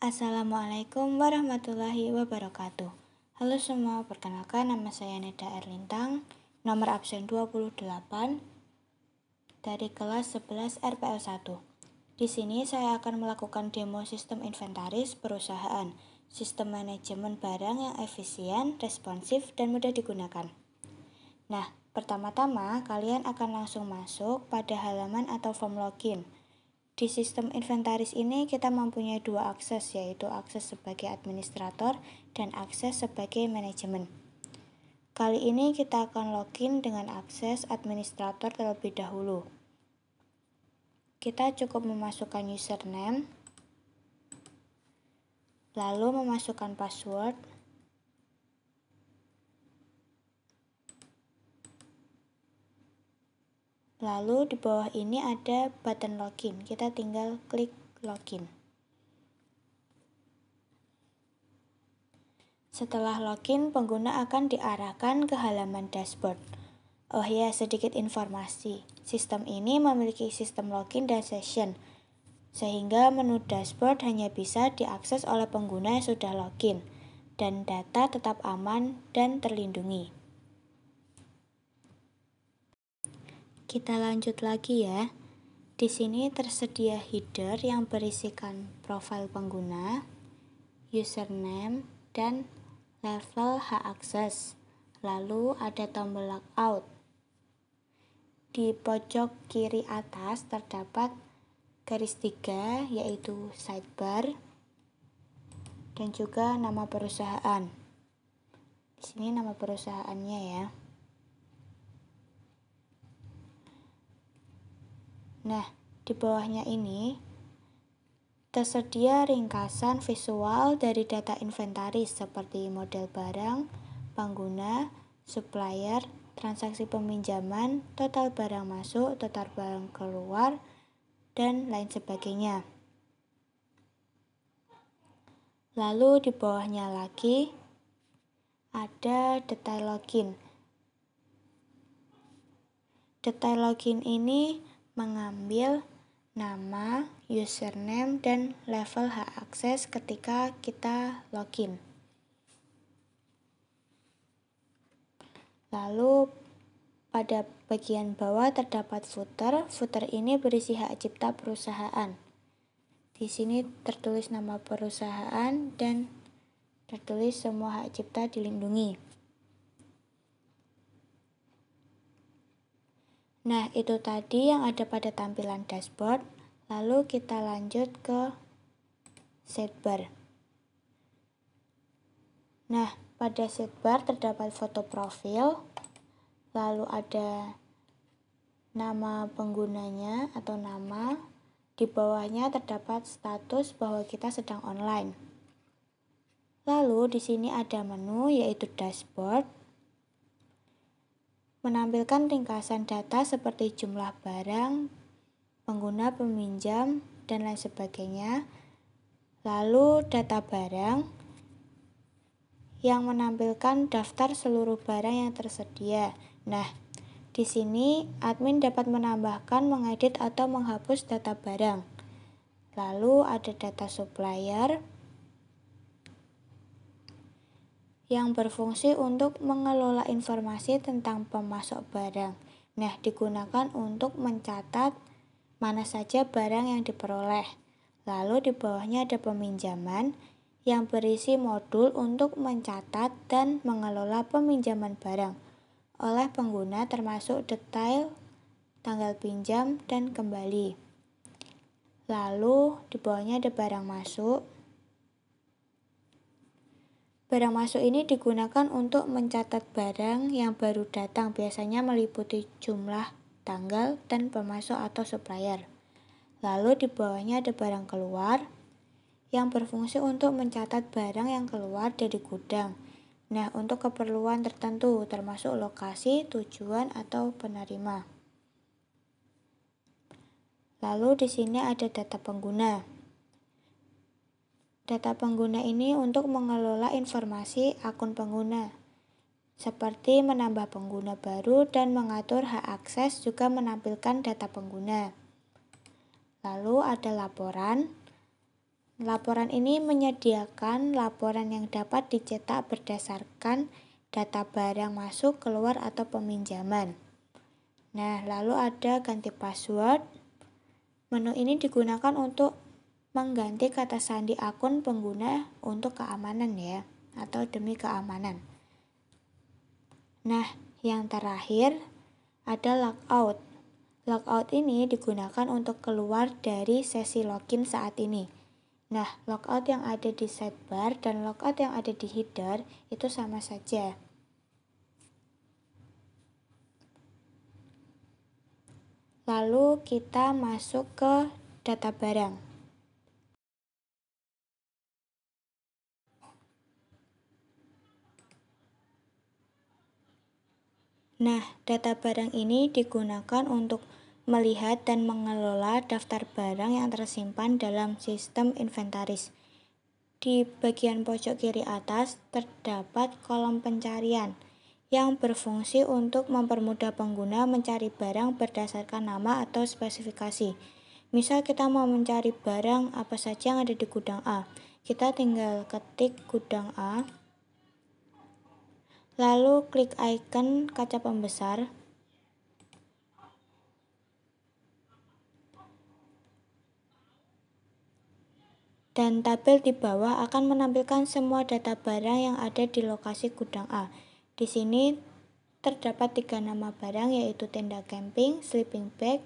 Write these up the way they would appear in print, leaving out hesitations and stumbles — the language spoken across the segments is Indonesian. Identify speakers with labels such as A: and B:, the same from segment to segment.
A: Assalamualaikum warahmatullahi wabarakatuh. Halo semua, perkenalkan nama saya Neda Erlintang, nomor absen 28 dari kelas 11 RPL 1. Di sini saya akan melakukan demo sistem inventaris perusahaan, sistem manajemen barang yang efisien, responsif, dan mudah digunakan. Nah, pertama-tama kalian akan langsung masuk pada halaman atau form login. Di sistem inventaris ini kita mempunyai dua akses, yaitu akses sebagai administrator dan akses sebagai manajemen. Kali ini kita akan login dengan akses administrator terlebih dahulu. Kita cukup memasukkan username, lalu memasukkan password, lalu di bawah ini ada button login. Kita tinggal klik login. Setelah login, pengguna akan diarahkan ke halaman dashboard. Oh ya, sedikit informasi. Sistem ini memiliki sistem login dan session, sehingga menu dashboard hanya bisa diakses oleh pengguna yang sudah login, dan data tetap aman dan terlindungi. Kita lanjut lagi ya. Di sini tersedia header yang berisikan profil pengguna, username, dan level hak akses. Lalu ada tombol logout. Di pojok kiri atas terdapat garis 3, yaitu sidebar, dan juga nama perusahaan. Di sini nama perusahaannya ya. Nah, di bawahnya ini tersedia ringkasan visual dari data inventaris seperti model barang, pengguna, supplier, transaksi peminjaman, total barang masuk, total barang keluar, dan lain sebagainya. Lalu di bawahnya lagi ada detail login. Detail login ini mengambil nama, username, dan level hak akses ketika kita login. Lalu pada bagian bawah terdapat footer. Footer ini berisi hak cipta perusahaan. Di sini tertulis nama perusahaan dan tertulis semua hak cipta dilindungi. Nah, itu tadi yang ada pada tampilan dashboard. Lalu kita lanjut ke sidebar. Nah, pada sidebar terdapat foto profil, lalu ada nama penggunanya atau nama. Di bawahnya terdapat status bahwa kita sedang online. Lalu di sini ada menu, yaitu dashboard, menampilkan ringkasan data seperti jumlah barang, pengguna peminjam, dan lain sebagainya. Lalu data barang yang menampilkan daftar seluruh barang yang tersedia. Nah, di sini admin dapat menambahkan, mengedit, atau menghapus data barang. Lalu ada data supplier yang berfungsi untuk mengelola informasi tentang pemasok barang. Nah, digunakan untuk mencatat mana saja barang yang diperoleh. Lalu di bawahnya ada peminjaman yang berisi modul untuk mencatat dan mengelola peminjaman barang oleh pengguna, termasuk detail, tanggal pinjam, dan kembali. Lalu di bawahnya ada barang masuk. Barang masuk ini digunakan untuk mencatat barang yang baru datang, biasanya meliputi jumlah, tanggal, dan pemasok atau supplier. Lalu di bawahnya ada barang keluar yang berfungsi untuk mencatat barang yang keluar dari gudang. Nah, untuk keperluan tertentu, termasuk lokasi, tujuan, atau penerima. Lalu di sini ada data pengguna. Data pengguna ini untuk mengelola informasi akun pengguna, seperti menambah pengguna baru dan mengatur hak akses, juga menampilkan data pengguna. Lalu ada laporan. laporan ini menyediakan laporan yang dapat dicetak berdasarkan data barang masuk, keluar, atau peminjaman. Nah, lalu ada ganti password. Menu ini digunakan untuk mengganti kata sandi akun pengguna untuk keamanan ya, atau demi keamanan. Nah, yang terakhir ada logout. Logout ini digunakan untuk keluar dari sesi login saat ini. Nah, logout yang ada di sidebar dan logout yang ada di header itu sama saja. Lalu kita masuk ke data barang. Nah, data barang ini digunakan untuk melihat dan mengelola daftar barang yang tersimpan dalam sistem inventaris. Di bagian pojok kiri atas terdapat kolom pencarian yang berfungsi untuk mempermudah pengguna mencari barang berdasarkan nama atau spesifikasi. Misal kita mau mencari barang apa saja yang ada di gudang A. Kita tinggal ketik gudang A. Lalu klik icon kaca pembesar. Dan tabel di bawah akan menampilkan semua data barang yang ada di lokasi gudang A. Di sini terdapat 3 nama barang, yaitu tenda camping, sleeping bag,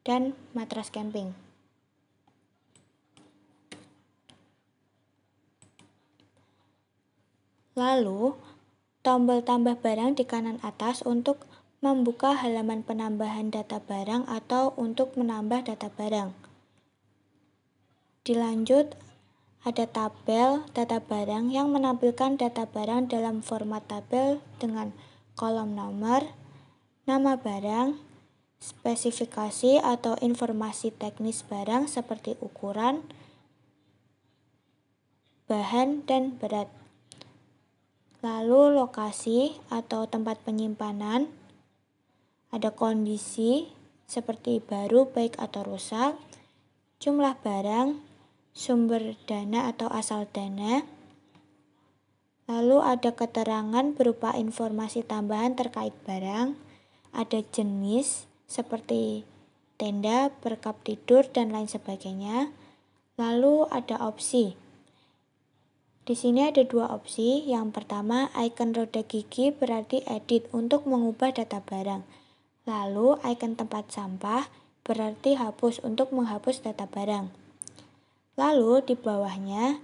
A: dan matras camping. Lalu, tombol tambah barang di kanan atas untuk membuka halaman penambahan data barang atau untuk menambah data barang. Dilanjut, ada tabel data barang yang menampilkan data barang dalam format tabel dengan kolom nomor, nama barang, spesifikasi atau informasi teknis barang seperti ukuran, bahan, dan berat. Lalu lokasi atau tempat penyimpanan, ada kondisi seperti baru, baik atau rusak, jumlah barang, sumber dana atau asal dana. Lalu ada keterangan berupa informasi tambahan terkait barang, ada jenis seperti tenda, perkap tidur, dan lain sebagainya. Lalu ada opsi. Di sini ada 2 opsi. Yang pertama, icon roda gigi berarti edit untuk mengubah data barang. Lalu icon tempat sampah berarti hapus untuk menghapus data barang. Lalu di bawahnya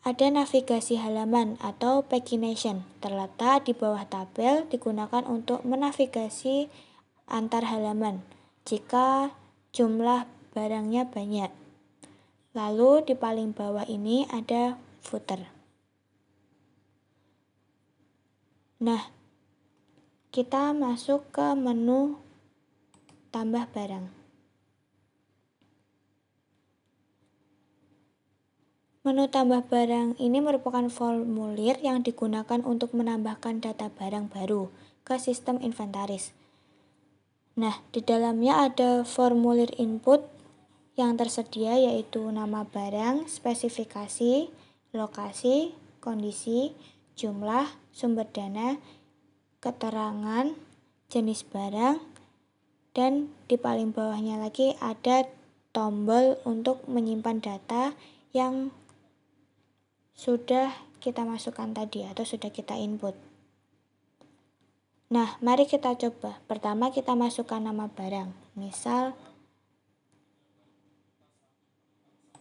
A: ada navigasi halaman atau pagination, terletak di bawah tabel, digunakan untuk menavigasi antar halaman jika jumlah barangnya banyak. Lalu di paling bawah ini ada footer. Nah, kita masuk ke menu tambah barang. Menu tambah barang ini merupakan formulir yang digunakan untuk menambahkan data barang baru ke sistem inventaris. Nah, di dalamnya ada formulir input yang tersedia, yaitu nama barang, spesifikasi, lokasi, kondisi, jumlah, sumber dana, keterangan, jenis barang, dan di paling bawahnya lagi ada tombol untuk menyimpan data yang sudah kita masukkan tadi atau sudah kita input. Nah, mari kita coba. Pertama kita masukkan nama barang. Misal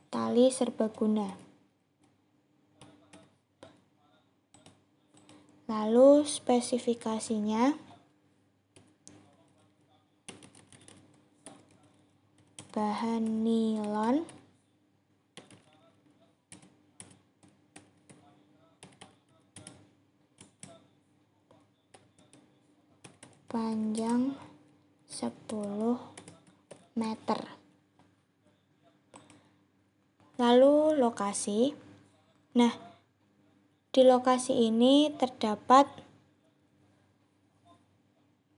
A: tali serbaguna. Lalu spesifikasinya bahan nilon, panjang 10 meter. Lalu lokasi. Nah, di lokasi ini terdapat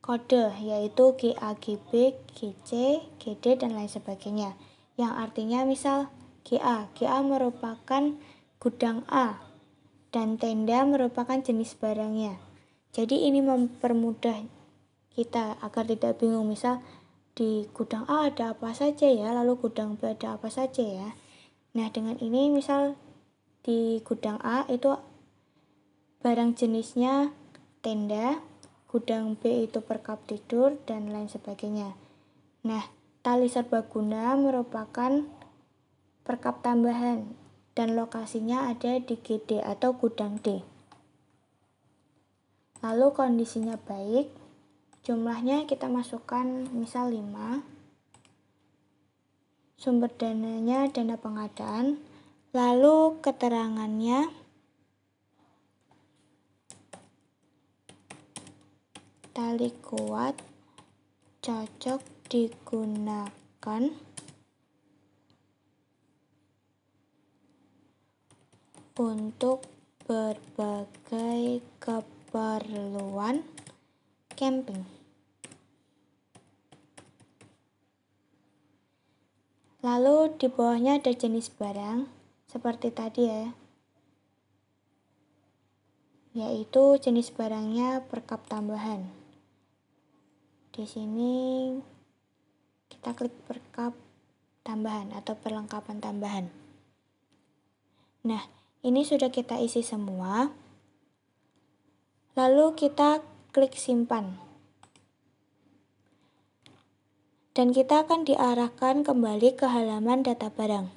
A: kode, yaitu GA, GB, GC, GD, dan lain sebagainya. Yang artinya misal GA. GA merupakan gudang A dan tenda merupakan jenis barangnya. Jadi ini mempermudah kita agar tidak bingung, misal di gudang A ada apa saja ya, lalu gudang B ada apa saja ya. Nah, dengan ini misal di gudang A itu barang jenisnya tenda, gudang B itu perkap tidur, dan lain sebagainya. Nah, tali serbaguna merupakan perkap tambahan dan lokasinya ada di GD atau gudang D. Lalu kondisinya baik, jumlahnya kita masukkan misal 5, sumber dananya dana pengadaan, lalu keterangannya tali kuat cocok digunakan untuk berbagai keperluan camping. Lalu di bawahnya ada jenis barang seperti tadi ya, yaitu jenis barangnya perkap tambahan. Di sini kita klik perkap tambahan atau perlengkapan tambahan. Nah, ini sudah kita isi semua. Lalu kita klik simpan. Dan kita akan diarahkan kembali ke halaman data barang.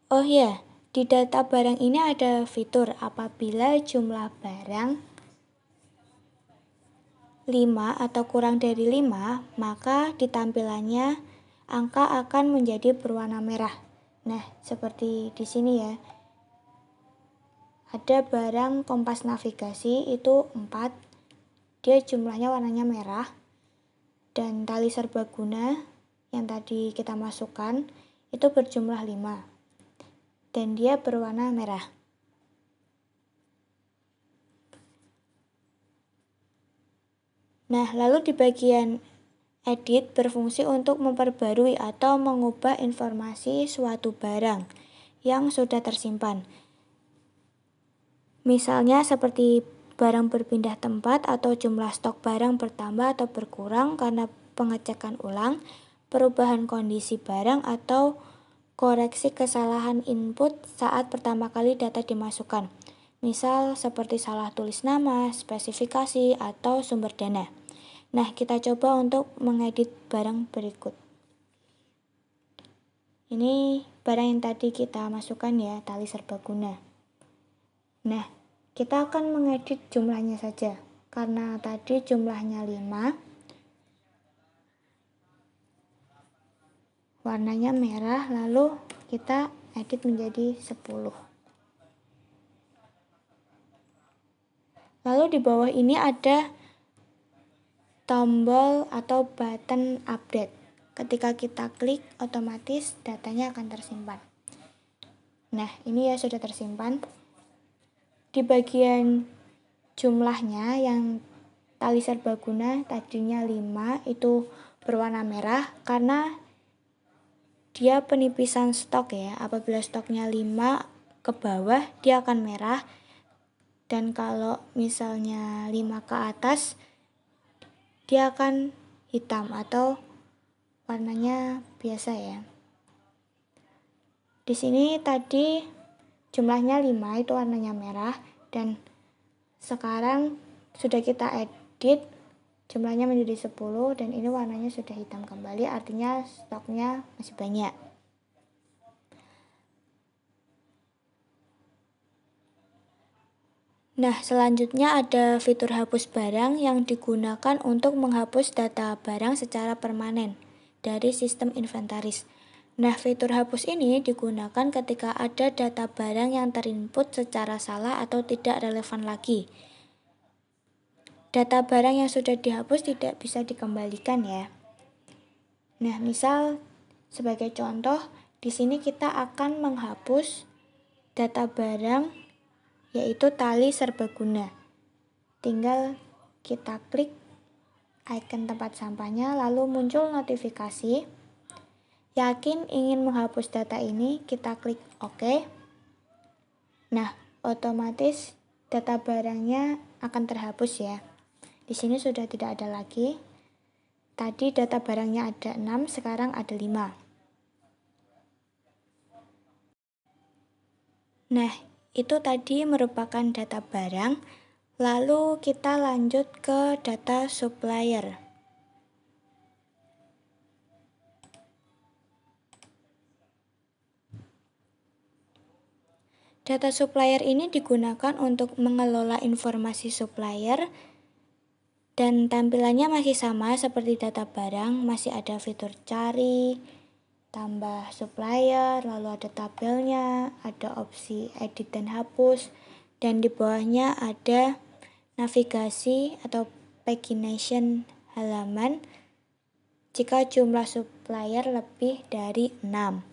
A: Oh ya, di data barang ini ada fitur apabila jumlah barang 5 atau kurang dari 5, maka di tampilannya angka akan menjadi berwarna merah. Nah, seperti di sini ya. Ada barang kompas navigasi itu 4, dia jumlahnya warnanya merah. Dan tali serbaguna yang tadi kita masukkan itu berjumlah 5 dan dia berwarna merah. Nah, lalu di bagian edit berfungsi untuk memperbarui atau mengubah informasi suatu barang yang sudah tersimpan. Misalnya seperti barang berpindah tempat atau jumlah stok barang bertambah atau berkurang karena pengecekan ulang, perubahan kondisi barang, atau koreksi kesalahan input saat pertama kali data dimasukkan. Misal seperti salah tulis nama, spesifikasi, atau sumber dana. Nah, kita coba untuk mengedit barang berikut. Ini barang yang tadi kita masukkan ya, tali serbaguna. Nah, kita akan mengedit jumlahnya saja. Karena tadi jumlahnya 5, warnanya merah, lalu kita edit menjadi 10. Lalu di bawah ini ada tombol atau button update. Ketika kita klik, otomatis datanya akan tersimpan. Nah, ini ya sudah tersimpan. Di bagian jumlahnya yang tali serbaguna tadinya 5 itu berwarna merah karena dia penipisan stok ya. Apabila stoknya 5 ke bawah dia akan merah, dan kalau misalnya 5 ke atas dia akan hitam atau warnanya biasa ya. Di sini tadi jumlahnya 5 itu warnanya merah, dan sekarang sudah kita edit jumlahnya menjadi 10 dan ini warnanya sudah hitam kembali, artinya stoknya masih banyak. Nah, selanjutnya ada fitur hapus barang yang digunakan untuk menghapus data barang secara permanen dari sistem inventaris. Nah, fitur hapus ini digunakan ketika ada data barang yang terinput secara salah atau tidak relevan lagi. Data barang yang sudah dihapus tidak bisa dikembalikan ya. Nah, misal sebagai contoh, di sini kita akan menghapus data barang yaitu tali serbaguna. Tinggal kita klik icon tempat sampahnya, lalu muncul notifikasi. Yakin ingin menghapus data ini, kita klik OK. Nah, otomatis data barangnya akan terhapus ya. Di sini sudah tidak ada lagi. Tadi data barangnya ada 6, sekarang ada 5. Nah, itu tadi merupakan data barang. Lalu kita lanjut ke data supplier. Data supplier ini digunakan untuk mengelola informasi supplier dan tampilannya masih sama seperti data barang, masih ada fitur cari, tambah supplier, lalu ada tabelnya, ada opsi edit dan hapus, dan di bawahnya ada navigasi atau pagination halaman jika jumlah supplier lebih dari 6.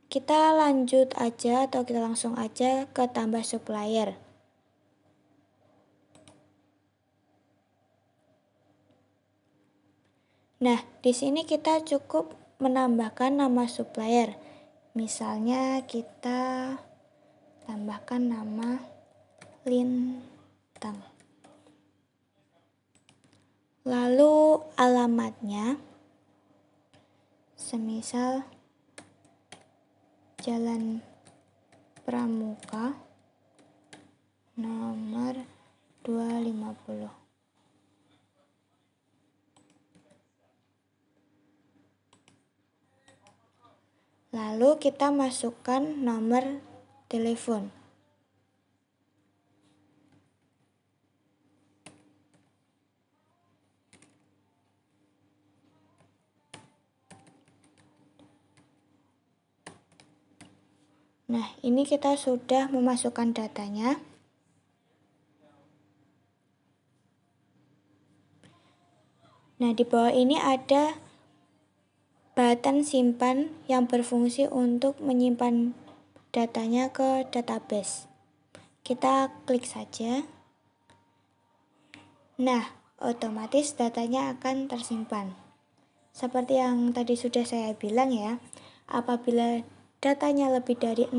A: Kita lanjut aja atau kita langsung aja ke tambah supplier. Nah, di sini kita cukup menambahkan nama supplier. Misalnya kita tambahkan nama Lintang. Lalu alamatnya, semisal Jalan Pramuka nomor 250. Lalu kita masukkan nomor telepon. Nah, ini kita sudah memasukkan datanya. Nah, di bawah ini ada button simpan yang berfungsi untuk menyimpan datanya ke database. Kita klik saja. Nah, otomatis datanya akan tersimpan. Seperti yang tadi sudah saya bilang ya, apabila datanya lebih dari 6,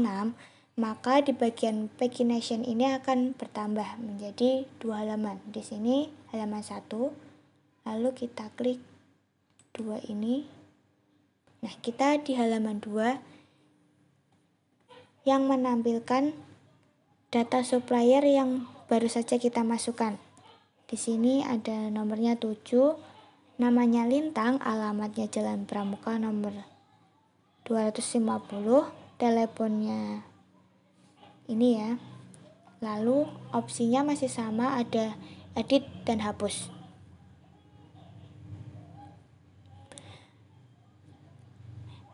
A: maka di bagian pagination ini akan bertambah menjadi 2 halaman. Di sini halaman 1, lalu kita klik 2 ini. Nah, kita di halaman 2 yang menampilkan data supplier yang baru saja kita masukkan. Di sini ada nomornya 7, namanya Lintang, alamatnya Jalan Pramuka nomor 250, teleponnya ini ya. Lalu opsinya masih sama, ada edit dan hapus.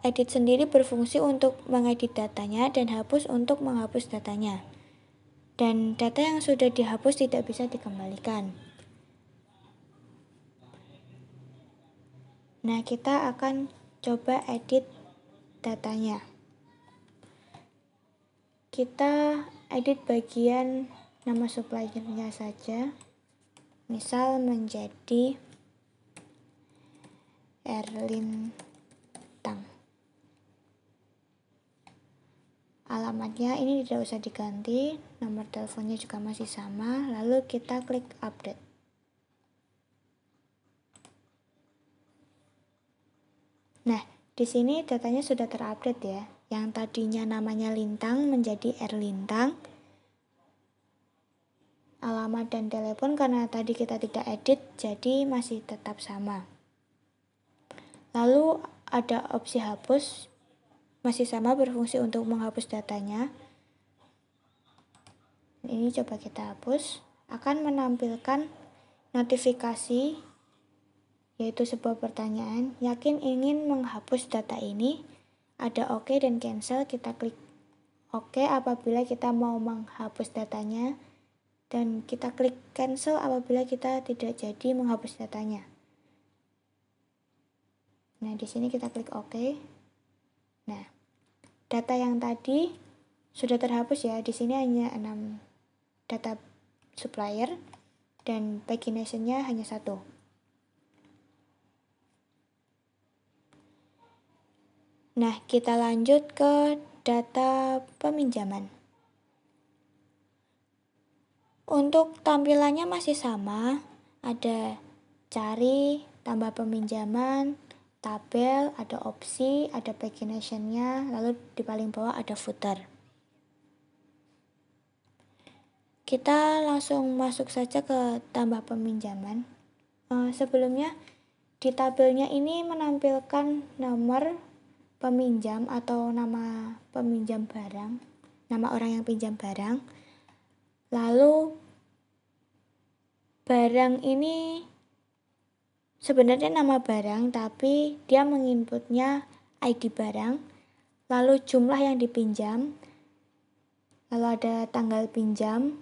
A: Edit sendiri berfungsi untuk mengedit datanya dan hapus untuk menghapus datanya. Dan data yang sudah dihapus tidak bisa dikembalikan. Nah, kita akan coba edit datanya. Kita edit bagian nama suppliernya saja. Misal menjadi Erlintang. Alamatnya ini tidak usah diganti, nomor teleponnya juga masih sama, lalu kita klik update. Nah, di sini datanya sudah terupdate ya. Yang tadinya namanya Lintang menjadi Erlintang. Alamat dan telepon karena tadi kita tidak edit, jadi masih tetap sama. Lalu ada opsi hapus, masih sama berfungsi untuk menghapus datanya. Ini coba kita hapus, akan menampilkan notifikasi yaitu sebuah pertanyaan, yakin ingin menghapus data ini? Ada OK dan cancel, kita klik OK apabila kita mau menghapus datanya dan kita klik cancel apabila kita tidak jadi menghapus datanya. Nah, di sini kita klik OK. Nah, data yang tadi sudah terhapus ya. Di sini hanya 6 data supplier dan pagination-nya hanya 1. Nah, kita lanjut ke data peminjaman. Untuk tampilannya masih sama, ada cari, tambah peminjaman, tabel, ada opsi, ada pagination-nya, lalu di paling bawah ada footer. Kita langsung masuk saja ke tambah peminjaman. Sebelumnya, di tabelnya ini menampilkan nomor peminjam atau nama peminjam barang, nama orang yang pinjam barang. Lalu barang ini sebenarnya nama barang, tapi dia menginputnya ID barang, lalu jumlah yang dipinjam, lalu ada tanggal pinjam,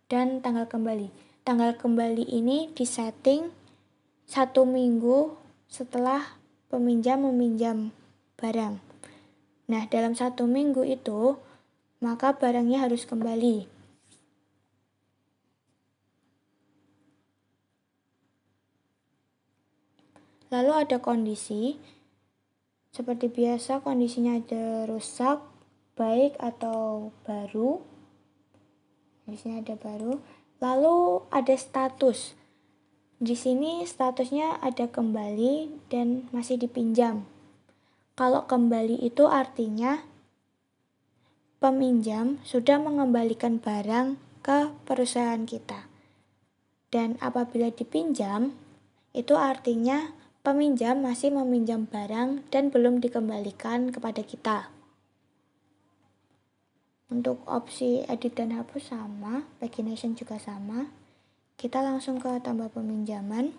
A: dan tanggal kembali. Tanggal kembali ini disetting 1 minggu setelah peminjam meminjam barang. Nah, dalam 1 minggu itu, maka barangnya harus kembali. Lalu ada kondisi, seperti biasa kondisinya ada rusak, baik atau baru. Di sini ada baru. Lalu ada status. Di sini statusnya ada kembali dan masih dipinjam. Kalau kembali itu artinya peminjam sudah mengembalikan barang ke perusahaan kita. Dan apabila dipinjam, itu artinya peminjam masih meminjam barang dan belum dikembalikan kepada kita. Untuk opsi edit dan hapus sama, pagination juga sama. Kita langsung ke tambah peminjaman.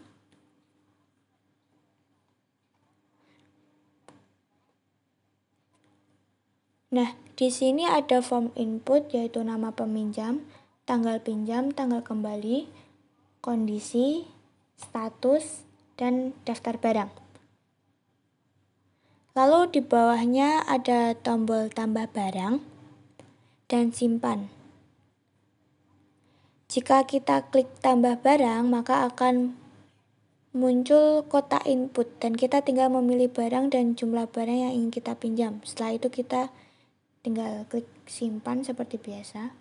A: Nah, di sini ada form input yaitu nama peminjam, tanggal pinjam, tanggal kembali, kondisi, status, dan daftar barang. Lalu di bawahnya ada tombol tambah barang dan simpan. Jika kita klik tambah barang, maka akan muncul kotak input dan kita tinggal memilih barang dan jumlah barang yang ingin kita pinjam. Setelah itu kita tinggal klik simpan seperti biasa.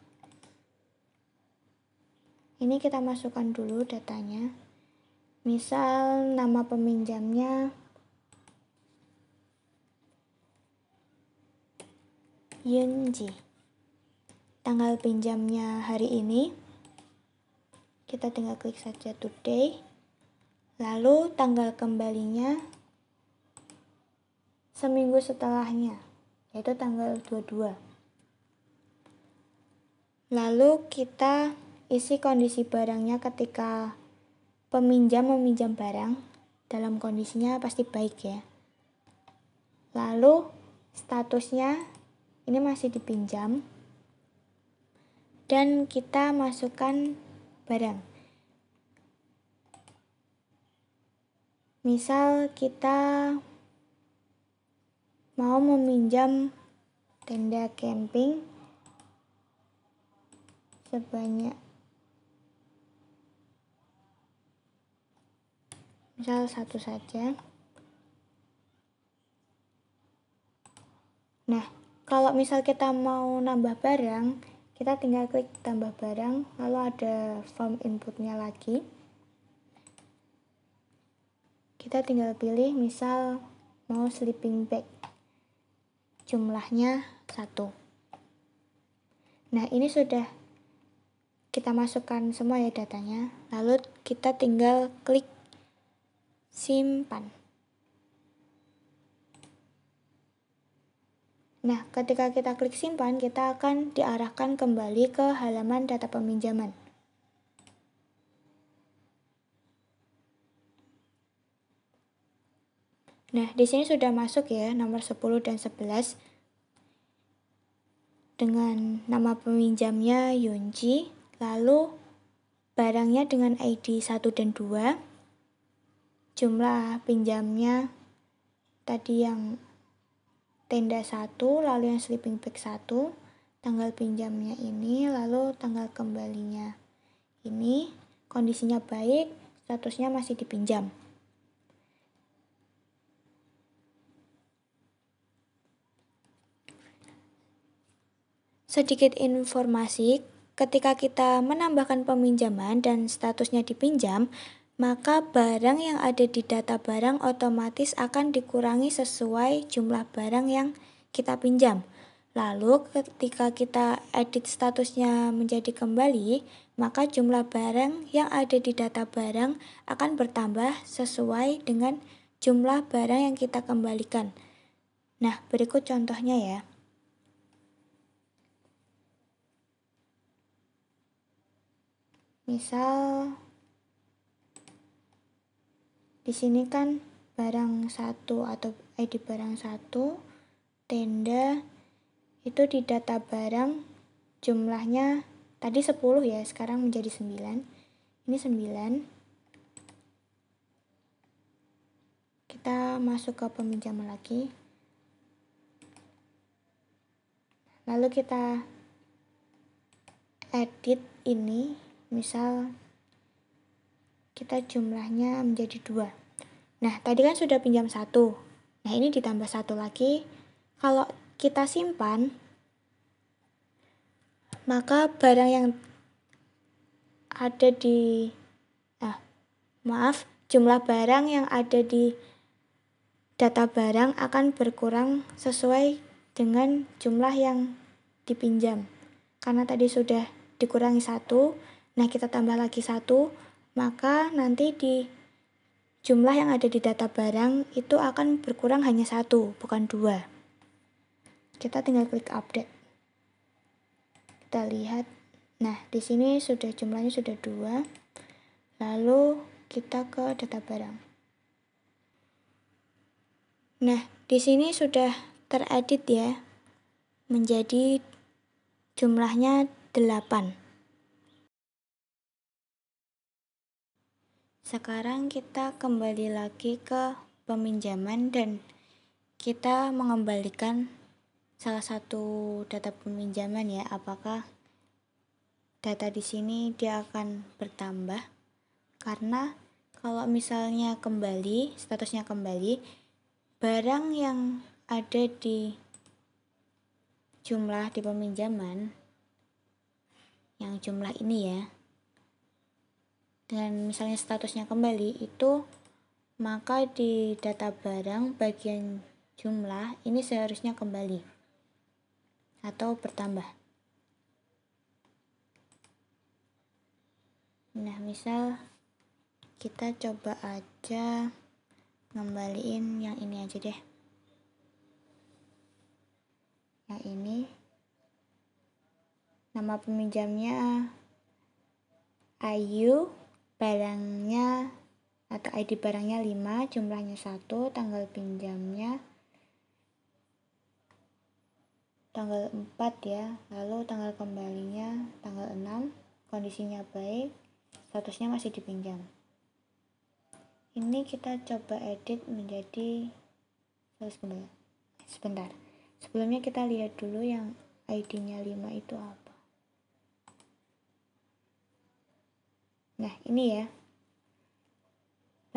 A: Ini kita masukkan dulu datanya. Misal nama peminjamnya Yunji. Tanggal pinjamnya hari ini. Kita tinggal klik saja today. Lalu tanggal kembalinya seminggu setelahnya, yaitu tanggal 22. Lalu kita isi kondisi barangnya ketika peminjam meminjam barang, dalam kondisinya pasti baik ya. Lalu statusnya ini masih dipinjam dan kita masukkan barang. Misal kita mau meminjam tenda camping sebanyak misal 1 saja. Nah, kalau misal kita mau nambah barang, kita tinggal klik tambah barang, lalu ada form inputnya lagi. Kita tinggal pilih misal mau sleeping bag, jumlahnya 1. Nah, ini sudah kita masukkan semua ya datanya, lalu kita tinggal klik simpan. Nah, ketika kita klik simpan, kita akan diarahkan kembali ke halaman data peminjaman. Nah, di sini sudah masuk ya nomor 10 dan 11 dengan nama peminjamnya Yunji, lalu barangnya dengan ID 1 dan 2, jumlah pinjamnya tadi yang tenda 1, lalu yang sleeping bag 1, tanggal pinjamnya ini, lalu tanggal kembalinya ini, kondisinya baik, statusnya masih dipinjam. sedikit informasi, ketika kita menambahkan peminjaman dan statusnya dipinjam, maka barang yang ada di data barang otomatis akan dikurangi sesuai jumlah barang yang kita pinjam. Lalu ketika kita edit statusnya menjadi kembali, maka jumlah barang yang ada di data barang akan bertambah sesuai dengan jumlah barang yang kita kembalikan. Nah, berikut contohnya ya. Misal di sini kan barang 1 atau ID barang 1, tenda itu di data barang jumlahnya tadi 10 ya, sekarang menjadi 9. Ini 9. Kita masuk ke peminjaman lagi. Lalu kita edit ini, misal kita jumlahnya menjadi 2. Nah, tadi kan sudah pinjam 1. Nah, ini ditambah 1 lagi. Kalau kita simpan, maka barang yang ada di jumlah barang yang ada di data barang akan berkurang sesuai dengan jumlah yang dipinjam. Karena tadi sudah dikurangi 1, nah kita tambah lagi 1, maka nanti di jumlah yang ada di data barang itu akan berkurang hanya 1, bukan 2. Kita tinggal klik update. Kita lihat. Nah, di sini sudah jumlahnya sudah 2. Lalu kita ke data barang. Nah, di sini sudah teredit ya. Menjadi jumlahnya 8. Sekarang kita kembali lagi ke peminjaman dan kita mengembalikan salah satu data peminjaman ya. Apakah data di sini dia akan bertambah? Karena kalau misalnya kembali, statusnya kembali, barang yang ada di jumlah di peminjaman, yang jumlah ini ya, dengan misalnya statusnya kembali itu, maka di data barang bagian jumlah ini seharusnya kembali atau bertambah. Nah, misal kita coba aja ngembaliin yang ini aja deh. Yang ini nama peminjamnya Ayu, barangnya atau ID barangnya 5, jumlahnya 1, tanggal pinjamnya tanggal 4 ya, lalu tanggal kembalinya tanggal 6, kondisinya baik, statusnya masih dipinjam. Ini kita coba edit menjadi sebentar. Sebelumnya kita lihat dulu yang ID-nya 5 itu apa. Nah, ini ya.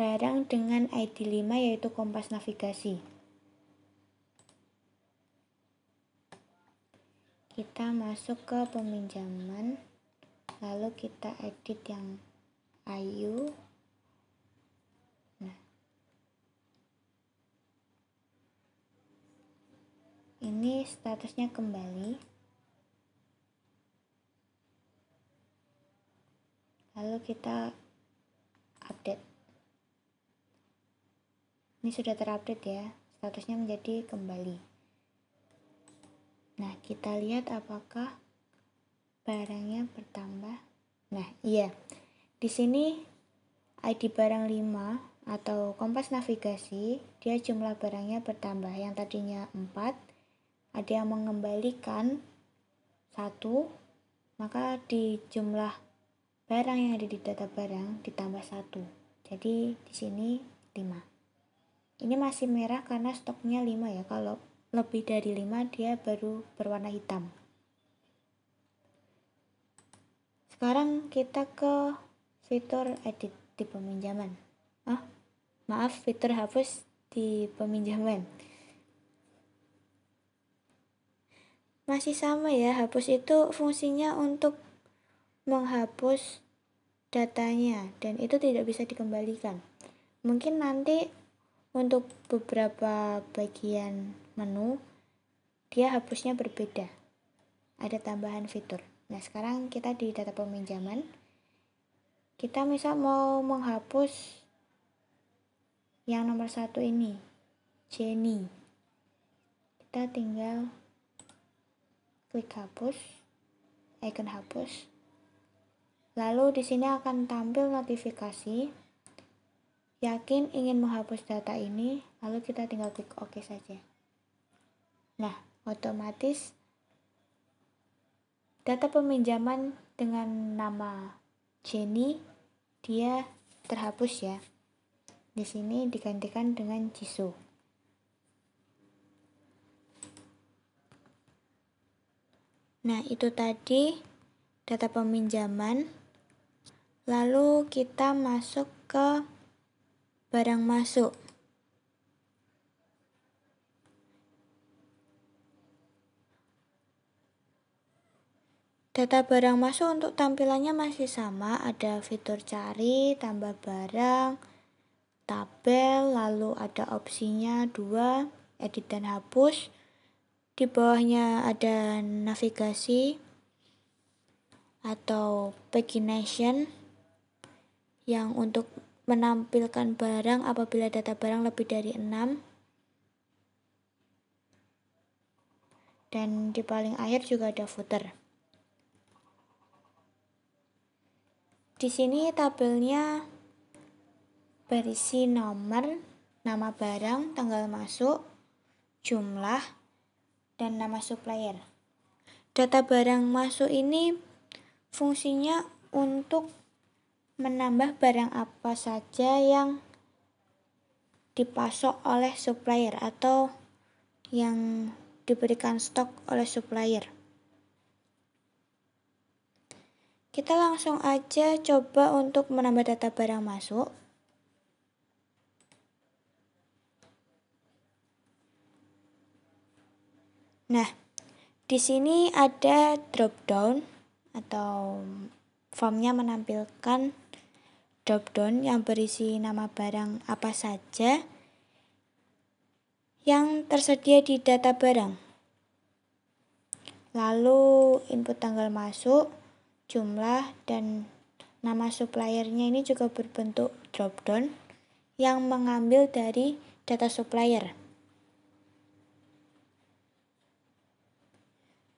A: Barang dengan ID 5 yaitu kompas navigasi. Kita masuk ke peminjaman, lalu kita edit yang Ayu. Nah, ini statusnya kembali. Lalu kita update. Ini sudah terupdate ya, statusnya menjadi kembali. Nah, kita lihat apakah barangnya bertambah. Nah, iya. Di sini ID barang 5 atau kompas navigasi, dia jumlah barangnya bertambah. Yang tadinya 4, ada yang mengembalikan 1, maka di jumlah barang yang ada di data barang ditambah 1. Jadi di sini 5. Ini masih merah karena stoknya 5 ya. Kalau lebih dari 5 dia baru berwarna hitam. Sekarang kita ke fitur edit di peminjaman. Fitur hapus di peminjaman. masih sama ya, hapus itu fungsinya untuk menghapus datanya dan itu tidak bisa dikembalikan. Mungkin nanti untuk beberapa bagian menu dia hapusnya berbeda, ada tambahan fitur. Nah sekarang kita di data peminjaman, kita misal mau menghapus yang nomor 1 ini, Jenny. Kita tinggal klik hapus, icon hapus. Lalu di sini akan tampil notifikasi. Yakin ingin menghapus data ini, lalu kita tinggal klik OK saja. Nah, otomatis data peminjaman dengan nama Jenny dia terhapus ya. Di sini digantikan dengan Jisoo. Nah, itu tadi data peminjaman. Lalu kita masuk ke barang masuk. Data barang masuk untuk tampilannya masih sama, ada fitur cari, tambah barang, tabel, lalu ada opsinya 2, edit dan hapus. Di bawahnya ada navigasi atau pagination yang untuk menampilkan barang apabila data barang lebih dari 6. Dan di paling akhir juga ada footer. Di sini tabelnya berisi nomor, nama barang, tanggal masuk, jumlah, dan nama supplier. Data barang masuk ini fungsinya untuk menambah barang apa saja yang dipasok oleh supplier atau yang diberikan stok oleh supplier. Kita langsung aja coba untuk menambah data barang masuk. Nah, di sini ada drop down atau formnya menampilkan drop down yang berisi nama barang apa saja yang tersedia di data barang. Lalu input tanggal masuk, jumlah, dan nama suppliernya ini juga berbentuk drop down yang mengambil dari data supplier.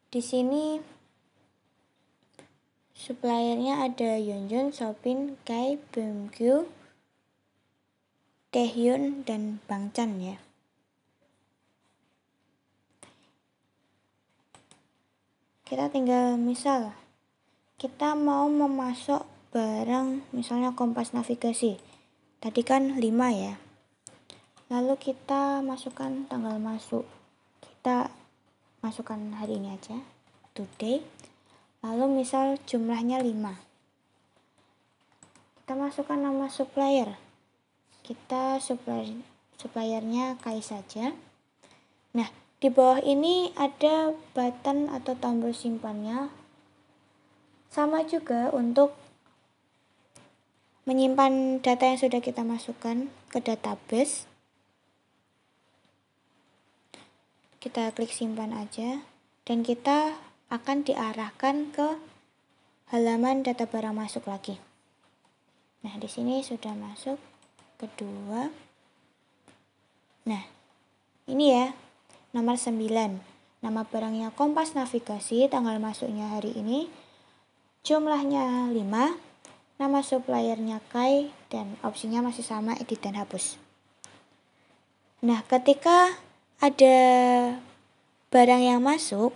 A: Di sini suppliernya ada Yonjun, Shopin, Kai, BMQ, Taehyun, dan Bangchan ya. Kita tinggal misal kita mau memasok barang misalnya kompas navigasi. Tadi kan 5 ya. Lalu kita masukkan tanggal masuk. Kita masukkan hari ini aja, today. Lalu misal jumlahnya 5. Kita masukkan nama supplier. Kita suppliernya Kai saja. Nah, di bawah ini ada button atau tombol simpannya. Sama juga untuk menyimpan data yang sudah kita masukkan ke database. Kita klik simpan aja dan kita akan diarahkan ke halaman data barang masuk lagi. Nah, di sini sudah masuk kedua. Nah, ini ya, nomor 9. Nama barangnya kompas navigasi, tanggal masuknya hari ini, jumlahnya 5, nama suppliernya Kai, dan opsinya masih sama, edit dan hapus. Nah, ketika ada barang yang masuk,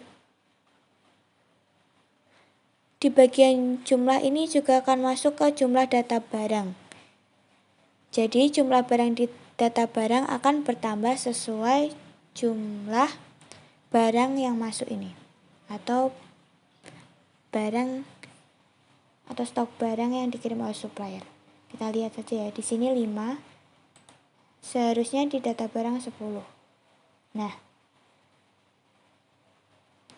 A: di bagian jumlah ini juga akan masuk ke jumlah data barang. Jadi jumlah barang di data barang akan bertambah sesuai jumlah barang yang masuk ini. Atau barang atau stok barang yang dikirim oleh supplier. Kita lihat saja ya, di sini 5. Seharusnya di data barang 10. Nah,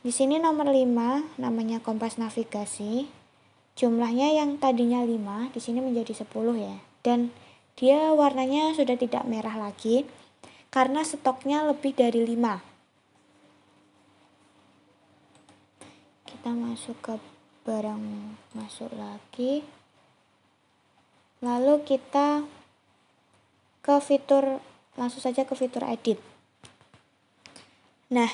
A: Di sini nomor 5 namanya kompas navigasi. Jumlahnya yang tadinya 5 di sini menjadi 10 ya. Dan dia warnanya sudah tidak merah lagi karena stoknya lebih dari 5. Kita masuk ke barang masuk lagi. Lalu kita ke fitur, langsung saja ke fitur edit. Nah,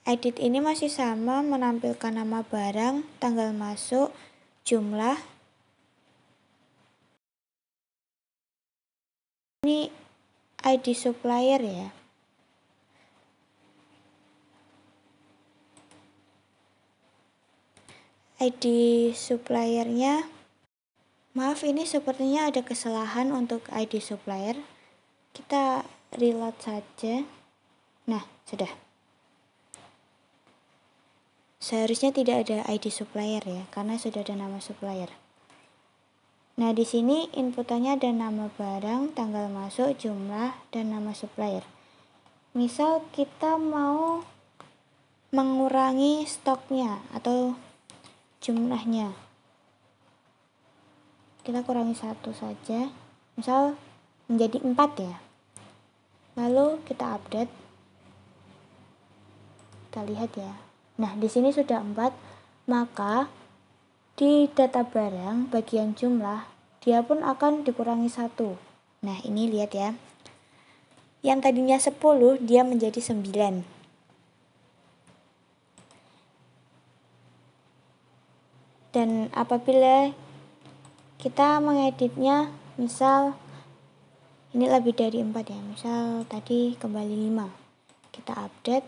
A: edit ini masih sama, menampilkan nama barang, tanggal masuk, jumlah. Ini ID supplier ya. ID suppliernya, maaf ini sepertinya ada kesalahan untuk ID supplier. Kita reload saja. Nah, sudah. Seharusnya tidak ada ID supplier ya, karena sudah ada nama supplier. Nah, di sini inputannya ada nama barang, tanggal masuk, jumlah, dan nama supplier. Misal kita mau mengurangi stoknya atau jumlahnya. Kita kurangi 1 saja. Misal menjadi 4 ya. Lalu kita update. Kita lihat ya. Nah, di sini sudah 4, maka di data barang bagian jumlah dia pun akan dikurangi 1. Nah, ini lihat ya. Yang tadinya 10 dia menjadi 9. Dan apabila kita mengeditnya, misal ini lebih dari 4 ya. Misal tadi kembali 5. Kita update.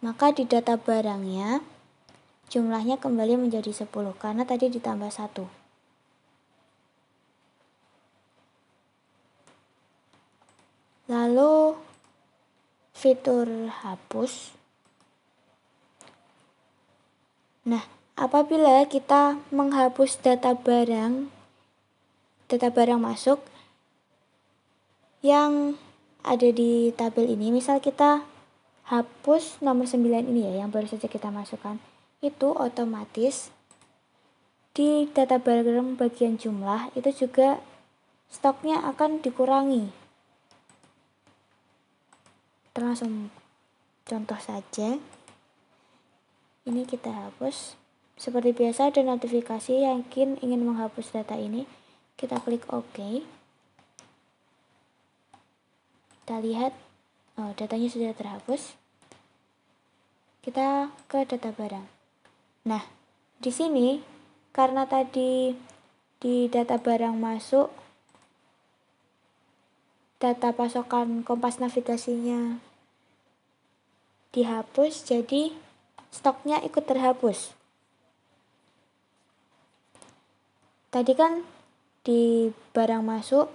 A: Maka di data barangnya jumlahnya kembali menjadi 10 karena tadi ditambah 1. Lalu fitur hapus. Nah, apabila kita menghapus data barang masuk yang ada di tabel ini, misal kita hapus nomor 9 ini ya, yang baru saja kita masukkan, itu otomatis di data barang bagian jumlah itu juga stoknya akan dikurangi. Kita langsung contoh saja. Ini kita hapus. Seperti biasa ada notifikasi yakin ingin menghapus data ini. Kita klik OK. Kita lihat, datanya sudah terhapus. Kita ke data barang. Nah, di sini karena tadi di data barang masuk data pasokan kompas navigasinya dihapus, jadi stoknya ikut terhapus. Tadi kan di barang masuk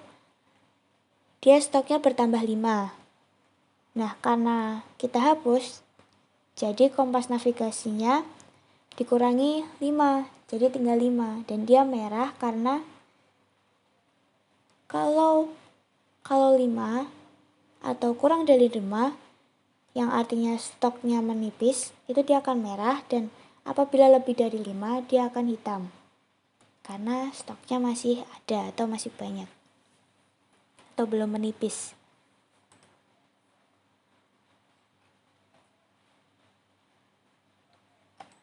A: dia stoknya bertambah 5. Nah, karena kita hapus, jadi kompas navigasinya dikurangi 5, jadi tinggal 5. Dan dia merah karena kalau 5 atau kurang dari 5, yang artinya stoknya menipis, itu dia akan merah. Dan apabila lebih dari 5, dia akan hitam karena stoknya masih ada atau masih banyak atau belum menipis.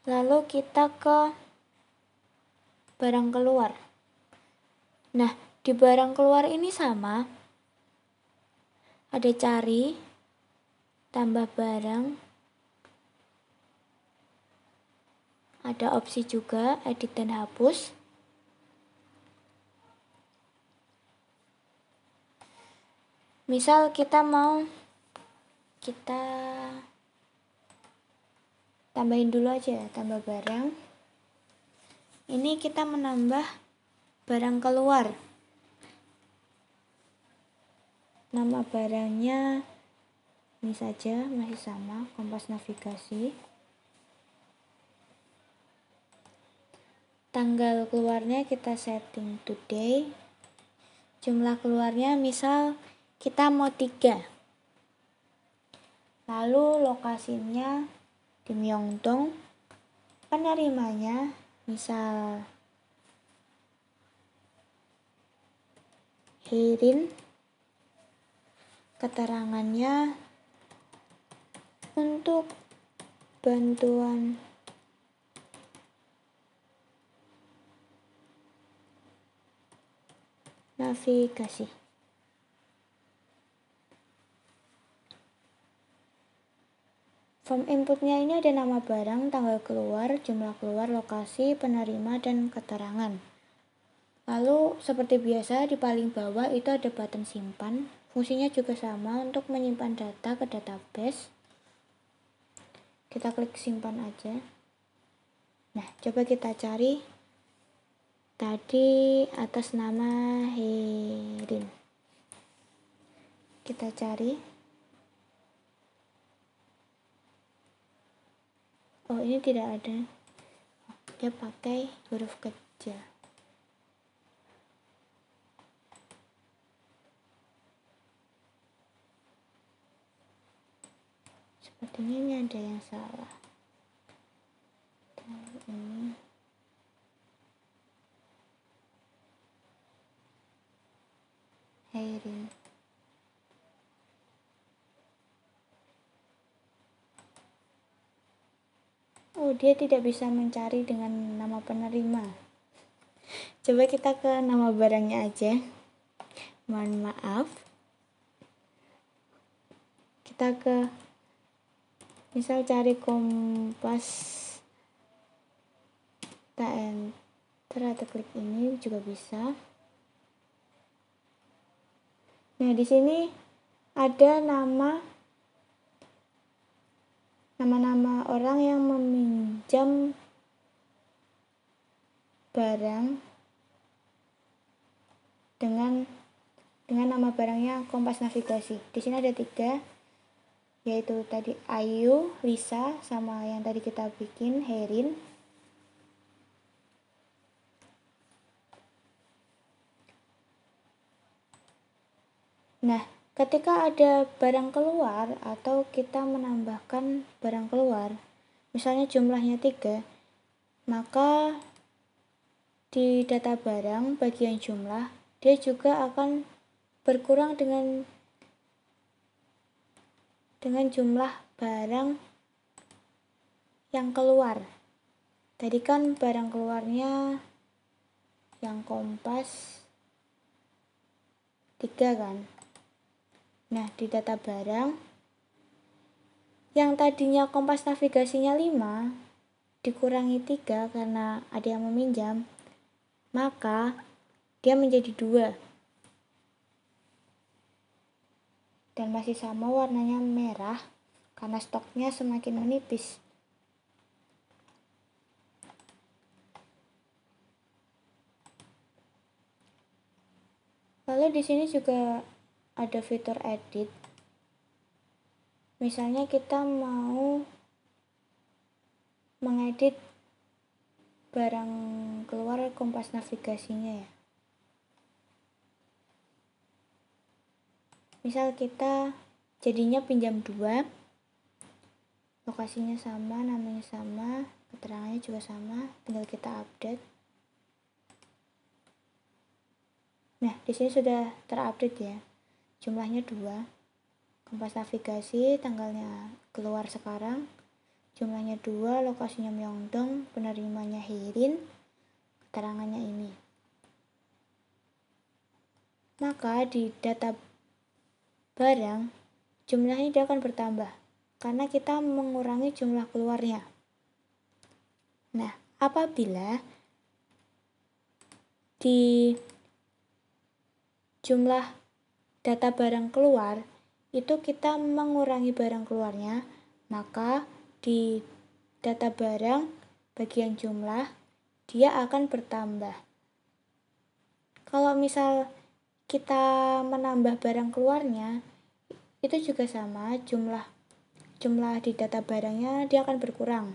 A: Lalu kita ke barang keluar. Nah, di barang keluar ini sama. Ada cari, tambah barang. Ada opsi juga, edit dan hapus. Misal kita tambahin dulu aja ya, tambah barang. Ini kita menambah barang keluar. Nama barangnya ini saja, masih sama, kompas navigasi. Tanggal keluarnya kita setting today. Jumlah keluarnya misal kita mau 3. Lalu lokasinya di Myeongdong, penerimanya misal Hairin, keterangannya untuk bantuan navigasi. Form inputnya ini ada nama barang, tanggal keluar, jumlah keluar, lokasi, penerima, dan keterangan. Lalu seperti biasa di paling bawah itu ada button simpan. Fungsinya juga sama untuk menyimpan data ke database. Kita klik simpan aja. Nah, coba kita cari tadi atas nama Hairin. Kita cari. Oh, ini tidak ada. Dia pakai huruf kecil. Sepertinya ini ada yang salah. Ini Hairin. Oh, dia tidak bisa mencari dengan nama penerima. Coba kita ke nama barangnya aja. Mohon maaf. Kita ke misal cari kompas, kita enter atau klik ini juga bisa. Nah, di sini ada nama-nama orang yang meminjam barang dengan nama barangnya kompas navigasi. Di sini ada 3, yaitu tadi Ayu, Lisa, sama yang tadi kita bikin Hairin. Nah, ketika ada barang keluar atau kita menambahkan barang keluar, misalnya jumlahnya 3, maka di data barang bagian jumlah dia juga akan berkurang dengan jumlah barang yang keluar. Tadi kan barang keluarnya yang kompas 3 kan. Nah, di data barang yang tadinya kompas navigasinya 5 dikurangi 3 karena ada yang meminjam, maka dia menjadi 2 dan masih sama warnanya merah karena stoknya semakin menipis. Lalu di sini juga ada fitur edit. Misalnya kita mau mengedit barang keluar kompas navigasinya ya. Misal kita jadinya pinjam 2, lokasinya sama, namanya sama, keterangannya juga sama, tinggal kita update. Nah, di sini sudah terupdate ya. Jumlahnya 2. Kompas navigasi, tanggalnya keluar sekarang. Jumlahnya 2, lokasinya Myeongdong, penerimanya Hairin, keterangannya ini. Maka di data barang, jumlahnya dia akan bertambah karena kita mengurangi jumlah keluarnya. Nah, apabila di jumlah data barang keluar itu kita mengurangi barang keluarnya, maka di data barang bagian jumlah dia akan bertambah. Kalau misal kita menambah barang keluarnya, itu juga sama, jumlah di data barangnya dia akan berkurang.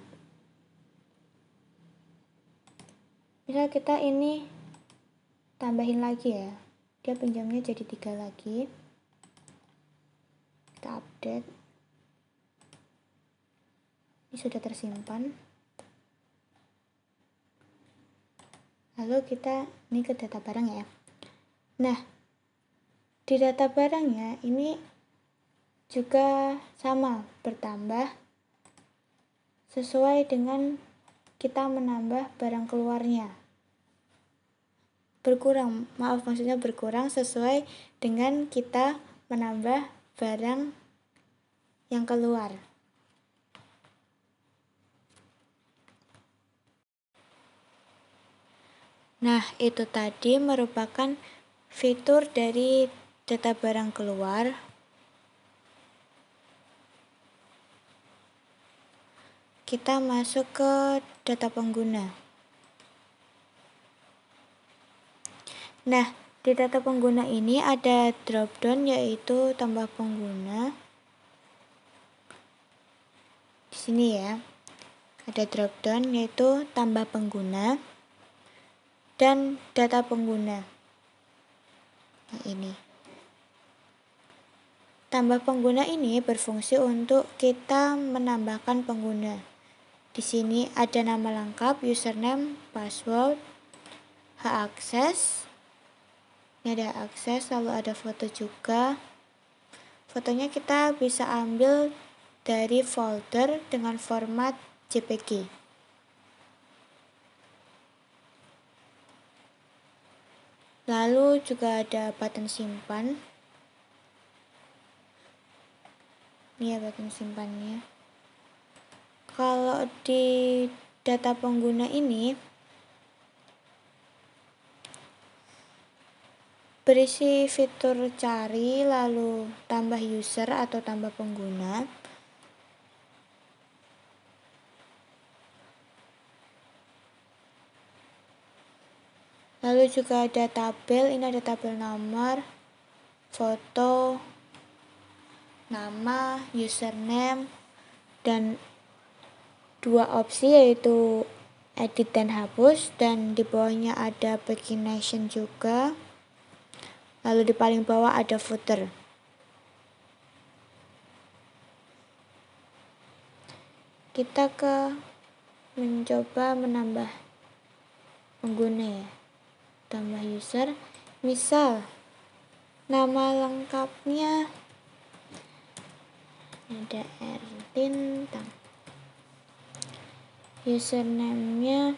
A: Misal kita ini tambahin lagi ya, dia pinjamnya jadi 3 lagi. Kita update. Ini sudah tersimpan. Lalu ini ke data barang ya. Nah, di data barangnya ini juga sama, bertambah sesuai dengan kita menambah barang keluarnya. Maksudnya berkurang sesuai dengan kita menambah barang yang keluar. Nah, itu tadi merupakan fitur dari data barang keluar. Kita masuk ke data pengguna. Nah, di data pengguna ini ada drop-down yaitu tambah pengguna. Di sini ya, ada drop-down yaitu tambah pengguna dan data pengguna. Nah, ini. Tambah pengguna ini berfungsi untuk kita menambahkan pengguna. Di sini ada nama lengkap, username, password, hak akses. Ini ada hak akses, lalu ada foto juga. Fotonya kita bisa ambil dari folder dengan format JPG. Lalu juga ada button simpan. Ini ya button simpannya. Kalau di data pengguna ini berisi fitur cari, lalu tambah user atau tambah pengguna. Lalu juga ada tabel, ini ada tabel nomor, foto, nama, username, dan dua opsi yaitu edit dan hapus, dan di bawahnya ada pagination juga. Lalu di paling bawah ada footer. Kita mencoba menambah pengguna ya. Tambah user, misal nama lengkapnya ada Erlintang, username-nya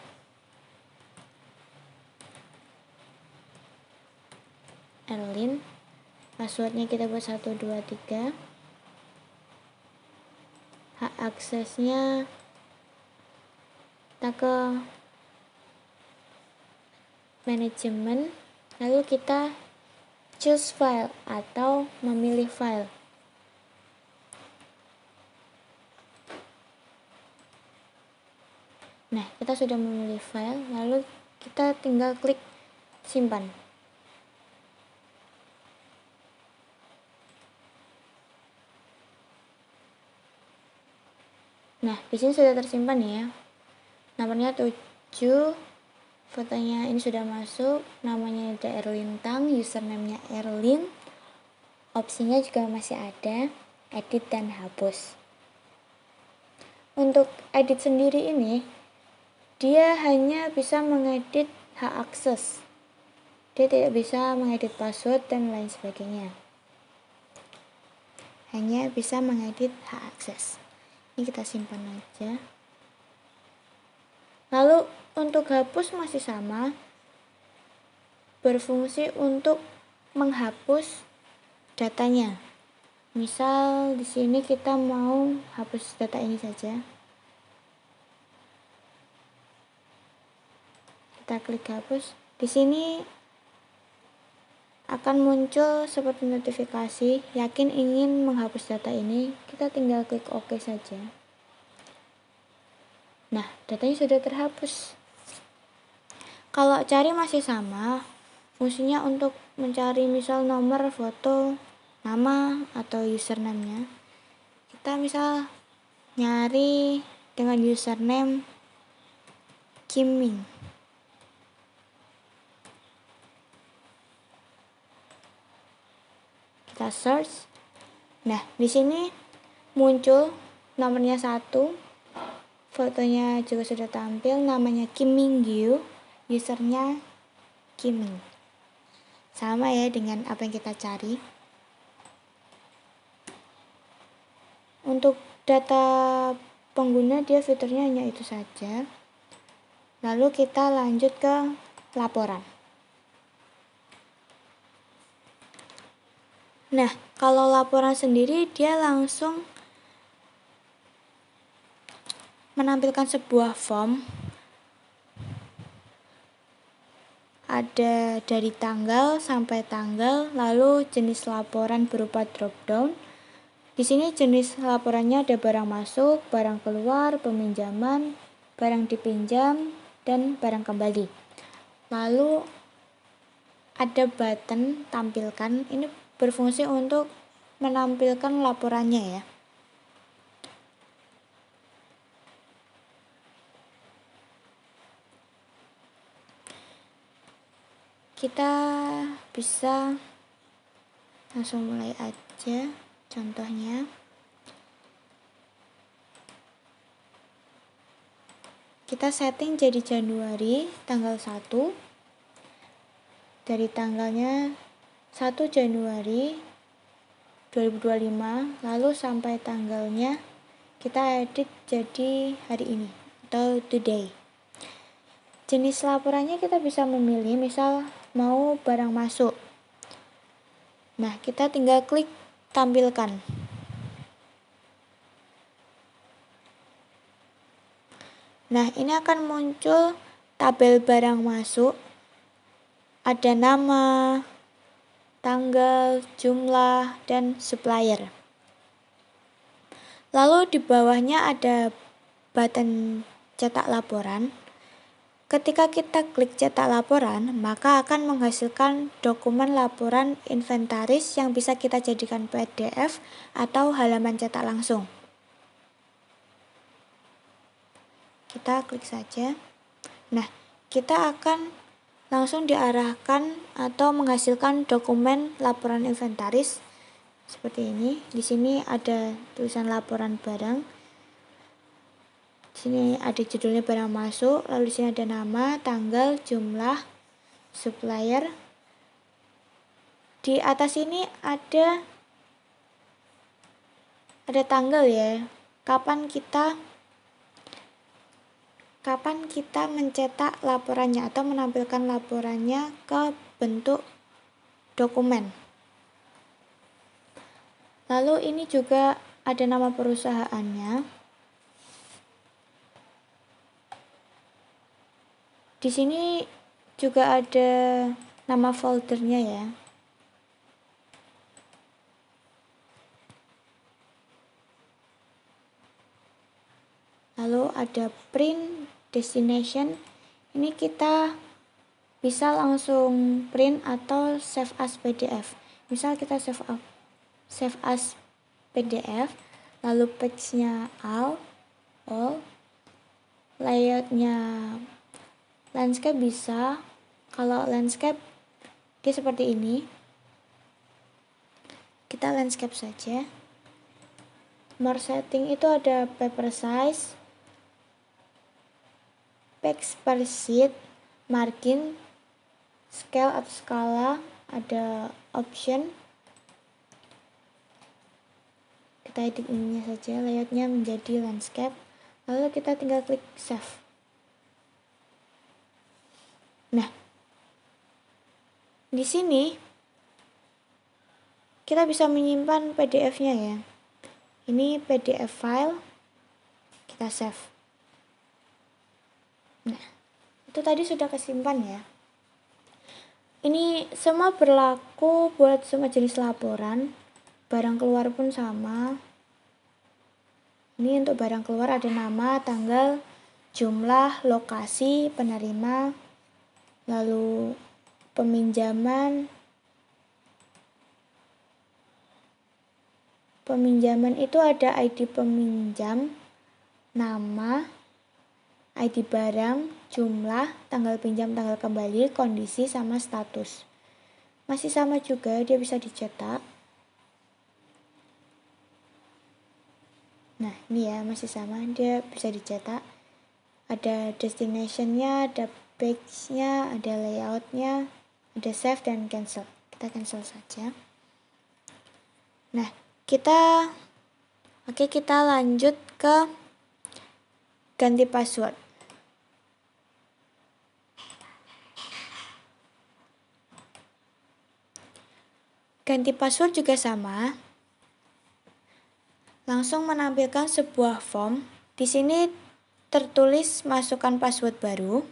A: Erlin, passwordnya kita buat 123, hak aksesnya kita ke manajemen, lalu kita choose file atau memilih file. Nah, kita sudah memilih file, lalu kita tinggal klik simpan. Nah, di sini sudah tersimpan ya. Nomornya 7, fotonya ini sudah masuk, namanya ada Erlintang, username-nya Erlin. Opsinya juga masih ada, edit dan hapus. Untuk edit sendiri ini, dia hanya bisa mengedit hak akses. Dia tidak bisa mengedit password dan lain sebagainya. Hanya bisa mengedit hak akses. Ini kita simpan aja. Lalu untuk hapus masih sama, berfungsi untuk menghapus datanya. Misal di sini kita mau hapus data ini saja. Kita klik hapus. Di sini akan muncul seperti notifikasi, yakin ingin menghapus data ini, kita tinggal klik OK saja. Nah, datanya sudah terhapus. Kalau cari masih sama, fungsinya untuk mencari misal nomor, foto, nama, atau username-nya. Kita misal nyari dengan username Kiming. Kita search. Nah, di sini muncul nomornya 1, fotonya juga sudah tampil, namanya Kim Mingyu, usernya Kiming. Sama ya dengan apa yang kita cari. Untuk data pengguna dia fiturnya hanya itu saja. Lalu kita lanjut ke laporan. Nah, kalau laporan sendiri dia langsung menampilkan sebuah form. Ada dari tanggal sampai tanggal, lalu jenis laporan berupa drop down. Di sini jenis laporannya ada barang masuk, barang keluar, peminjaman, barang dipinjam, dan barang kembali. Lalu ada button tampilkan, ini berfungsi untuk menampilkan laporannya ya. Kita bisa langsung mulai aja contohnya. Kita setting jadi Januari tanggal 1. Dari tanggalnya 1 Januari 2025, lalu sampai tanggalnya kita edit jadi hari ini atau today. Jenis laporannya kita bisa memilih, misal mau barang masuk. Nah, kita tinggal klik tampilkan. Nah, ini akan muncul tabel barang masuk. Ada nama, tanggal, jumlah, dan supplier. Lalu di bawahnya ada button cetak laporan. Ketika kita klik cetak laporan, maka akan menghasilkan dokumen laporan inventaris yang bisa kita jadikan PDF atau halaman cetak langsung. Kita klik saja. Nah, kita akan langsung diarahkan atau menghasilkan dokumen laporan inventaris seperti ini. Di sini ada tulisan laporan barang. Di sini ada judulnya barang masuk, lalu di sini ada nama, tanggal, jumlah, supplier. Di atas ini ada tanggal ya. Kapan kita mencetak laporannya atau menampilkan laporannya ke bentuk dokumen. Lalu ini juga ada nama perusahaannya. Di sini juga ada nama foldernya ya. Lalu ada print destination. Ini kita bisa langsung print atau save as PDF. Misal kita save as PDF, lalu page-nya all, layoutnya landscape bisa. Kalau landscape dia seperti ini, kita landscape saja. More setting itu ada paper size, page per sheet, margin, scale atau skala, ada option. Kita edit ininya saja, layoutnya menjadi landscape, lalu kita tinggal klik save. Nah, di sini kita bisa menyimpan PDF-nya ya. Ini PDF file, kita save. Nah, itu tadi sudah kesimpan ya. Ini semua berlaku buat semua jenis laporan. Barang keluar pun sama. Ini untuk barang keluar ada nama, tanggal, jumlah, lokasi, penerima, lalu peminjaman. Peminjaman itu ada ID peminjam, nama, ID barang, jumlah, tanggal pinjam, tanggal kembali, kondisi, sama status. Masih sama juga, dia bisa dicetak. Nah, ini ya masih sama, dia bisa dicetak. Ada destination-nya, ada page-nya, ada layout-nya, ada save dan cancel. Kita cancel saja. Nah, kita lanjut ke ganti password. Ganti password juga sama. Langsung menampilkan sebuah form. Di sini tertulis masukkan password baru.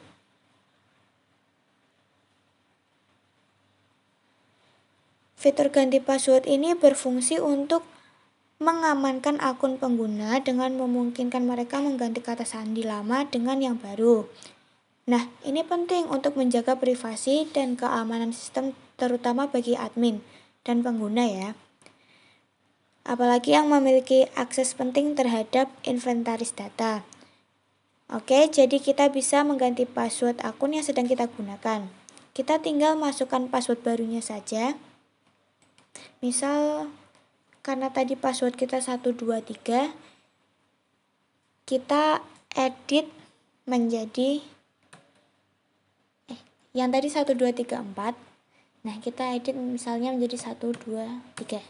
A: Fitur ganti password ini berfungsi untuk mengamankan akun pengguna dengan memungkinkan mereka mengganti kata sandi lama dengan yang baru. Nah, ini penting untuk menjaga privasi dan keamanan sistem terutama bagi admin dan pengguna ya. Apalagi yang memiliki akses penting terhadap inventaris data. Oke, jadi kita bisa mengganti password akun yang sedang kita gunakan. Kita tinggal masukkan password barunya saja. Misal, karena tadi password kita 123, kita edit menjadi yang tadi 1234. Nah, kita edit misalnya menjadi 123.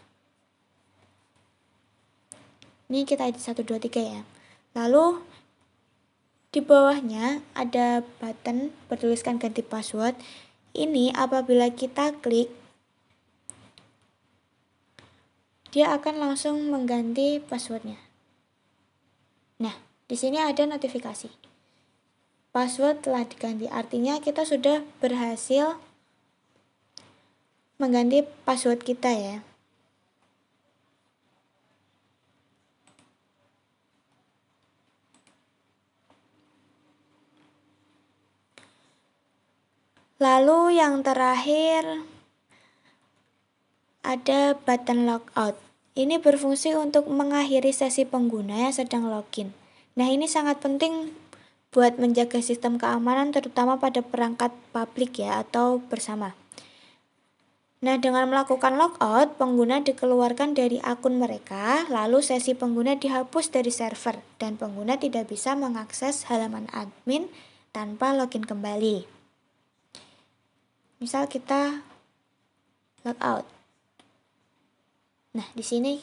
A: Ini kita edit 123 ya. Lalu di bawahnya ada button bertuliskan ganti password. Ini apabila kita klik, dia akan langsung mengganti passwordnya. Nah, di sini ada notifikasi. Password telah diganti, artinya kita sudah berhasil mengganti password kita ya. Lalu yang terakhir ada button logout. Ini berfungsi untuk mengakhiri sesi pengguna yang sedang login. Nah, ini sangat penting buat menjaga sistem keamanan terutama pada perangkat publik ya atau bersama. Nah, dengan melakukan logout, pengguna dikeluarkan dari akun mereka, lalu sesi pengguna dihapus dari server dan pengguna tidak bisa mengakses halaman admin tanpa login kembali. Misal kita logout. Nah, di sini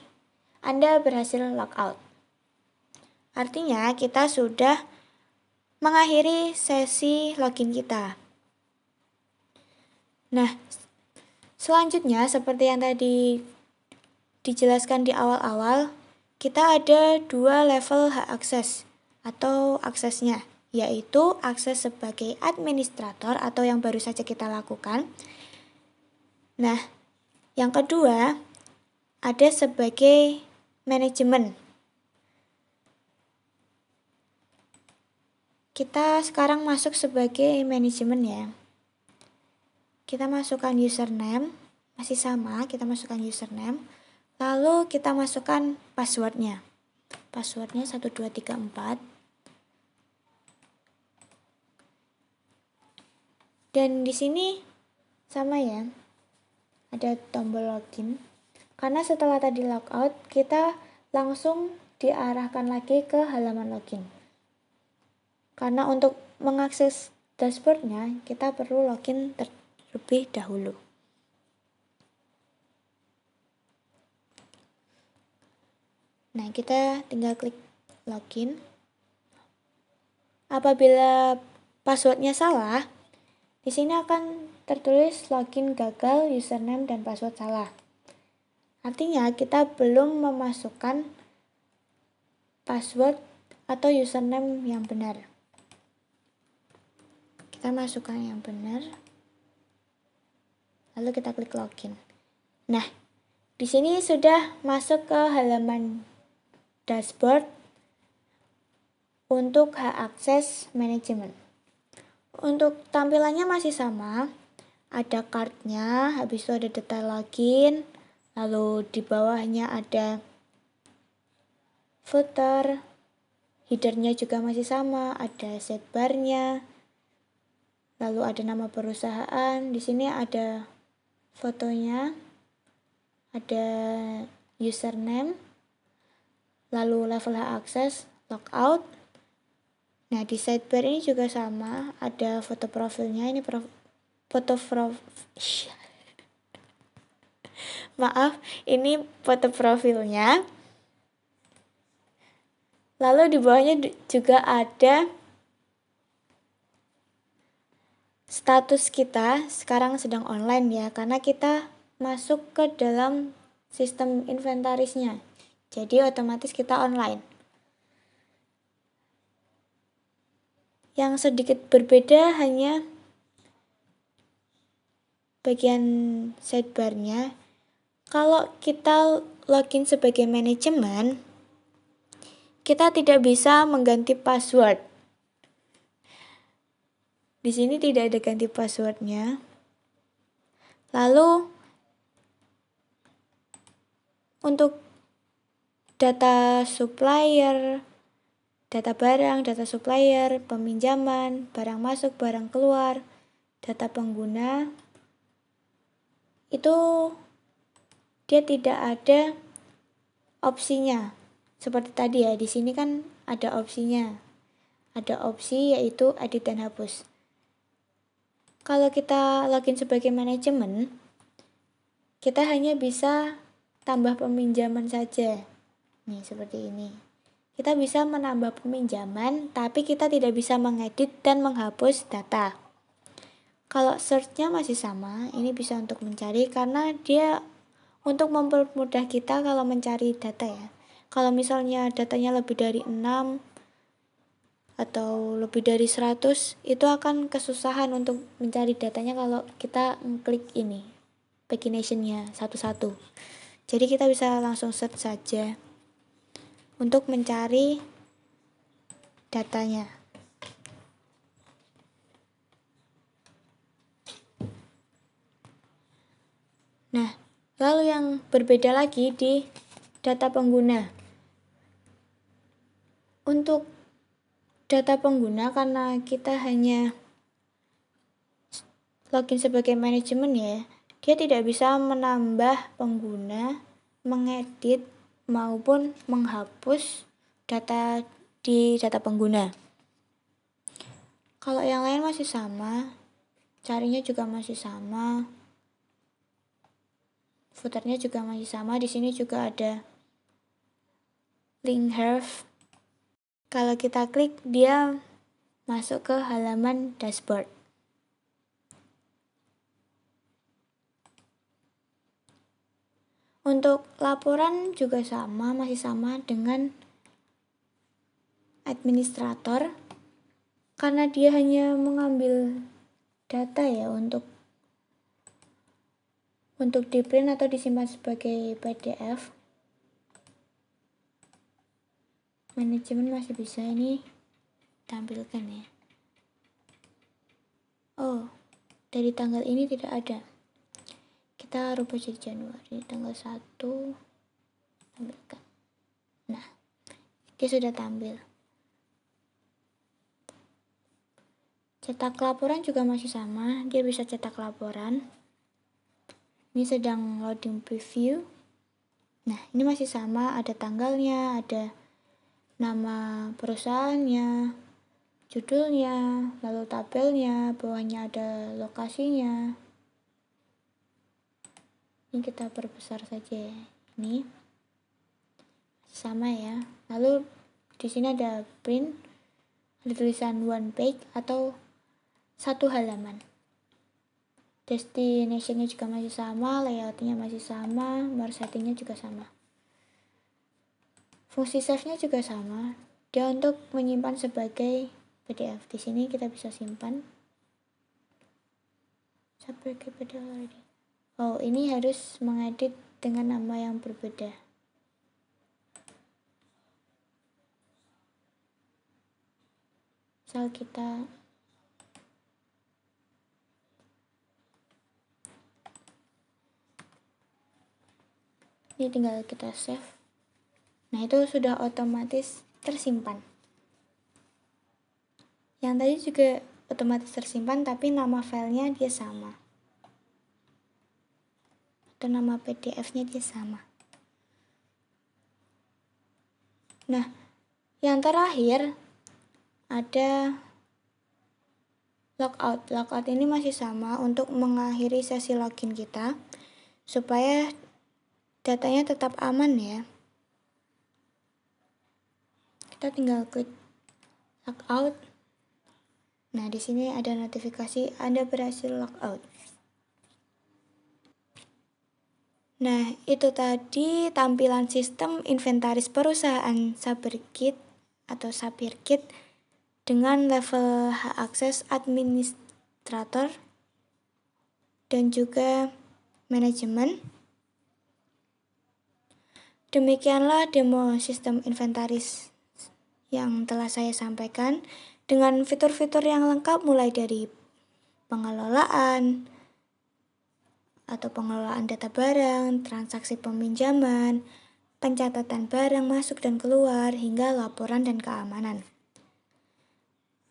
A: Anda berhasil logout. Artinya kita sudah mengakhiri sesi login kita. Nah, selanjutnya seperti yang tadi dijelaskan di awal-awal, kita ada 2 level hak akses atau aksesnya, yaitu akses sebagai administrator atau yang baru saja kita lakukan. Nah, yang kedua ada sebagai manajemen. Kita sekarang masuk sebagai manajemen ya. Kita masukkan username, masih sama, kita masukkan username. Lalu kita masukkan passwordnya. Passwordnya 1234. Dan di sini sama ya. Ada tombol login. Karena setelah tadi logout, kita langsung diarahkan lagi ke halaman login. Karena untuk mengakses dashboardnya, kita perlu login terlebih dahulu. Nah, kita tinggal klik login. Apabila passwordnya salah, di sini akan tertulis login gagal, username dan password salah. Artinya kita belum memasukkan password atau username yang benar. Kita masukkan yang benar. Lalu kita klik login. Nah, di sini sudah masuk ke halaman dashboard untuk hak akses manajemen. Untuk tampilannya masih sama. Ada card-nya, habis itu ada detail login, lalu di bawahnya ada footer, header-nya juga masih sama, ada sidebar-nya. Lalu ada nama perusahaan, di sini ada fotonya, ada username, lalu level hak akses, logout. Nah, di sidebar ini juga sama, ada foto profilnya. Ini ini foto profilnya. Lalu di bawahnya juga ada status kita sekarang sedang online ya, karena kita masuk ke dalam sistem inventarisnya. Jadi otomatis kita online. Yang sedikit berbeda hanya bagian sidebarnya. Kalau kita login sebagai manajemen, kita tidak bisa mengganti password. Di sini tidak ada ganti passwordnya. Lalu untuk data supplier, data barang, data supplier, peminjaman, barang masuk, barang keluar, data pengguna, itu dia tidak ada opsinya. Seperti tadi ya, di sini kan ada opsinya. Ada opsi yaitu edit dan hapus. Kalau kita login sebagai manajemen, kita hanya bisa tambah peminjaman saja. Nih, seperti ini. Kita bisa menambah peminjaman, tapi kita tidak bisa mengedit dan menghapus data. Kalau search-nya masih sama, ini bisa untuk mencari karena dia untuk mempermudah kita kalau mencari data ya. Kalau misalnya datanya lebih dari 6 atau lebih dari 100, itu akan kesusahan untuk mencari datanya kalau kita klik ini, pagination-nya satu-satu. Jadi kita bisa langsung search saja untuk mencari datanya. Nah, lalu yang berbeda lagi di data pengguna. Untuk data pengguna, karena kita hanya login sebagai manajemen ya, dia tidak bisa menambah pengguna, mengedit, maupun menghapus data di data pengguna. Kalau yang lain masih sama, carinya juga masih sama, footernya juga masih sama. Di sini juga ada link Have. Kalau kita klik, dia masuk ke halaman dashboard. Untuk laporan juga sama, masih sama dengan administrator, karena dia hanya mengambil data ya untuk di print atau disimpan sebagai PDF. Manajemen masih bisa ini tampilkan ya. Oh, dari tanggal ini tidak ada. Kita rubah jadi Januari, tanggal 1 tampilkan. Nah, dia sudah tampil. Cetak laporan juga masih sama, dia bisa cetak laporan. Ini sedang loading preview. Nah, ini masih sama, ada tanggalnya, ada nama perusahaannya, judulnya, lalu tabelnya, bawahnya ada lokasinya. Ini kita perbesar saja. Ini sama ya. Lalu di sini ada print, ada tulisan one page atau satu halaman. Destination-nya juga masih sama, layout-nya masih sama, nomor setting-nya juga sama. Fungsi save-nya juga sama. Dia untuk menyimpan sebagai PDF. Di sini kita bisa simpan sebagai PDF. Oh, ini harus mengedit dengan nama yang berbeda. Misal kita ini tinggal kita save. Nah, itu sudah otomatis tersimpan. Yang tadi juga otomatis tersimpan, tapi nama filenya dia sama. Atau nama PDF-nya dia sama. Nah, yang terakhir ada logout. Logout ini masih sama untuk mengakhiri sesi login kita supaya datanya tetap aman ya. Kita tinggal klik logout. Nah, di sini ada notifikasi Anda berhasil logout. Nah, itu tadi tampilan sistem inventaris perusahaan Sabirkit atau Sabirkit dengan level hak akses administrator dan juga manajemen. Demikianlah demo sistem inventaris yang telah saya sampaikan dengan fitur-fitur yang lengkap mulai dari pengelolaan data barang, transaksi peminjaman, pencatatan barang masuk dan keluar, hingga laporan dan keamanan.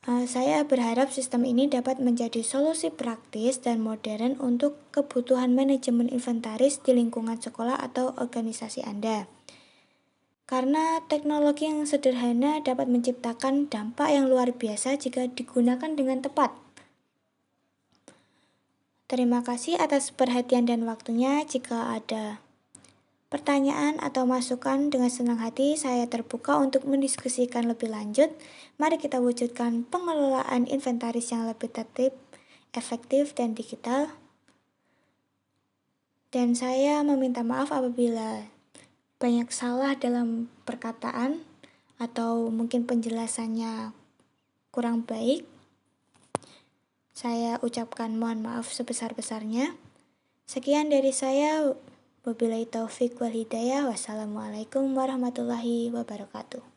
A: Saya berharap sistem ini dapat menjadi solusi praktis dan modern untuk kebutuhan manajemen inventaris di lingkungan sekolah atau organisasi Anda. Karena teknologi yang sederhana dapat menciptakan dampak yang luar biasa jika digunakan dengan tepat. Terima kasih atas perhatian dan waktunya. Jika ada pertanyaan atau masukan, dengan senang hati saya terbuka untuk mendiskusikan lebih lanjut. Mari kita wujudkan pengelolaan inventaris yang lebih tertib, efektif, dan digital. Dan saya meminta maaf apabila banyak salah dalam perkataan atau mungkin penjelasannya kurang baik. Saya ucapkan mohon maaf sebesar-besarnya. Sekian dari saya. Wabillahi taufik wal hidayah. Wassalamualaikum warahmatullahi wabarakatuh.